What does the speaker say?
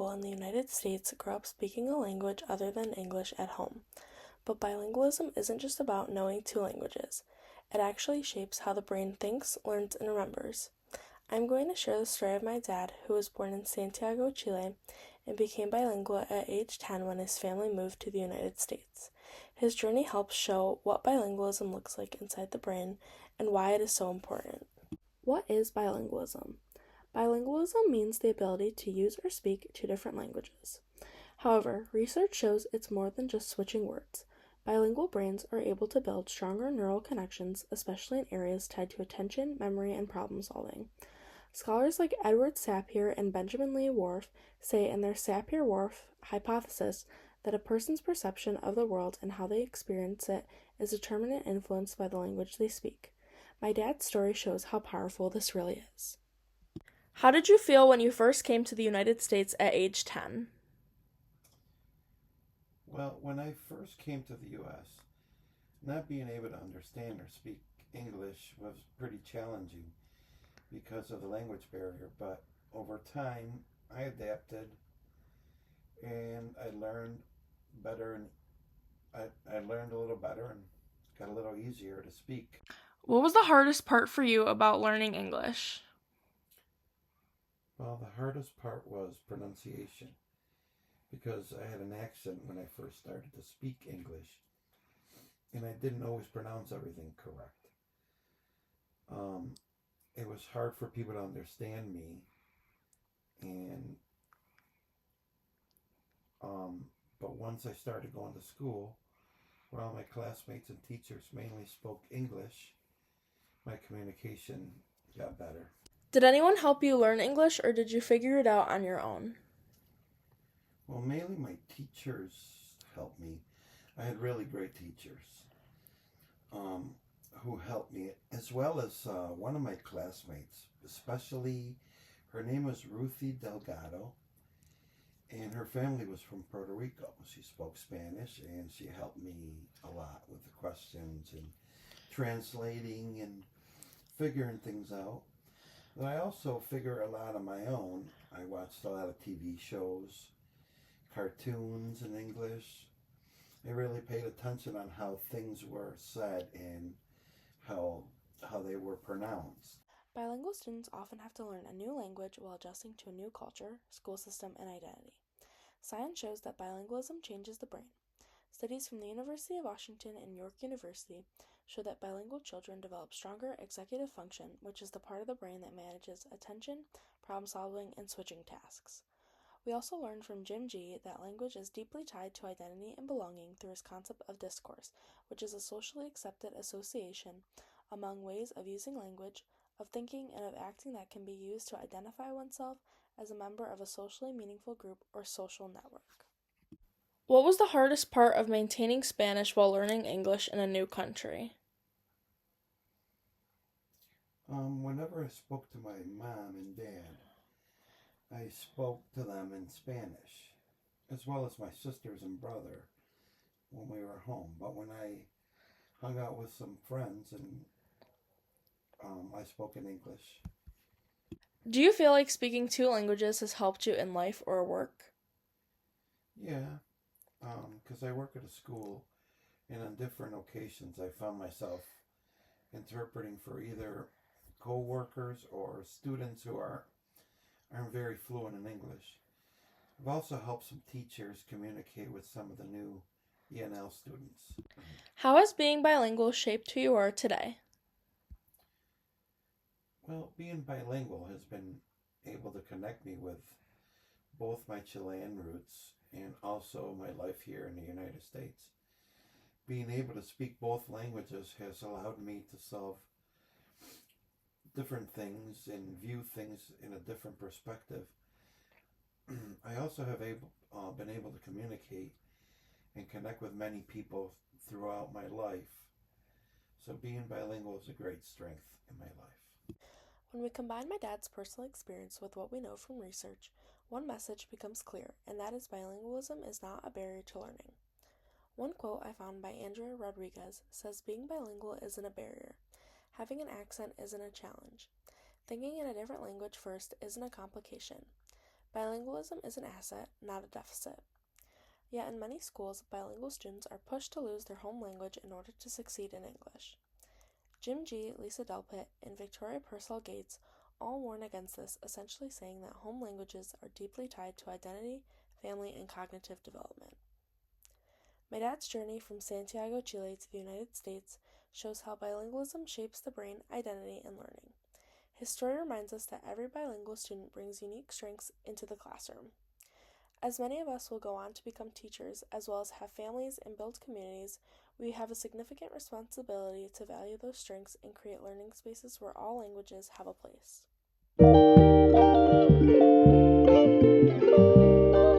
people in the United States grow up speaking a language other than English at home. But bilingualism isn't just about knowing two languages. It actually shapes how the brain thinks, learns, and remembers. I'm going to share the story of my dad, who was born in Santiago, Chile, and became bilingual at age 10 when his family moved to the United States. His journey helps show what bilingualism looks like inside the brain and why it is so important. What is bilingualism? Bilingualism means the ability to use or speak two different languages. However, research shows it's more than just switching words. Bilingual brains are able to build stronger neural connections, especially in areas tied to attention, memory, and problem solving. Scholars like Edward Sapir and Benjamin Lee Whorf say in their Sapir-Whorf hypothesis that a person's perception of the world and how they experience it is determined and influenced by the language they speak. My dad's story shows how powerful this really is. How did you feel when you first came to the United States at age 10? Well, when I first came to the U.S., not being able to understand or speak English was pretty challenging because of the language barrier, but over time I adapted and I learned better and I learned a little better and got a little easier to speak. What was the hardest part for you about learning English? Well, the hardest part was pronunciation because I had an accent when I first started to speak English and I didn't always pronounce everything correct. It was hard for people to understand me, and but once I started going to school, where all my classmates and teachers mainly spoke English, my communication got better. Did anyone help you learn English, or did you figure it out on your own? Well, mainly my teachers helped me. I had really great teachers who helped me, as well as one of my classmates, especially, her name was Ruthie Delgado, and her family was from Puerto Rico. She spoke Spanish, and she helped me a lot with the questions and translating and figuring things out. But I also figure a lot on my own. I watched a lot of TV shows, cartoons in English. I really paid attention on how things were said and how they were pronounced. Bilingual students often have to learn a new language while adjusting to a new culture, school system, and identity. Science shows that bilingualism changes the brain. Studies from the University of Washington and York University show that bilingual children develop stronger executive function, which is the part of the brain that manages attention, problem solving, and switching tasks. We also learned from Jim G. that language is deeply tied to identity and belonging through his concept of discourse, which is a socially accepted association among ways of using language, of thinking, and of acting that can be used to identify oneself as a member of a socially meaningful group or social network. What was the hardest part of maintaining Spanish while learning English in a new country? Whenever I spoke to my mom and dad, I spoke to them in Spanish, as well as my sisters and brother when we were home. But when I hung out with some friends and I spoke in English. Do you feel like speaking two languages has helped you in life or work? Yeah, because I work at a school, and on different occasions I found myself interpreting for either co-workers or students who aren't very fluent in English. I've also helped some teachers communicate with some of the new ENL students. How has being bilingual shaped who you are today? Well, being bilingual has been able to connect me with both my Chilean roots and also my life here in the United States. Being able to speak both languages has allowed me to solve different things and view things in a different perspective. I also have been able to communicate and connect with many people throughout my life. So being bilingual is a great strength in my life. When we combine my dad's personal experience with what we know from research, one message becomes clear, and that is bilingualism is not a barrier to learning. One quote I found by Andrea Rodriguez says being bilingual isn't a barrier. Having an accent isn't a challenge. Thinking in a different language first isn't a complication. Bilingualism is an asset, not a deficit. Yet in many schools, bilingual students are pushed to lose their home language in order to succeed in English. Jim G., Lisa Delpit, and Victoria Purcell Gates all warn against this, essentially saying that home languages are deeply tied to identity, family, and cognitive development. My dad's journey from Santiago, Chile to the United States shows how bilingualism shapes the brain, identity, and learning. His story reminds us that every bilingual student brings unique strengths into the classroom. As many of us will go on to become teachers, as well as have families and build communities, we have a significant responsibility to value those strengths and create learning spaces where all languages have a place.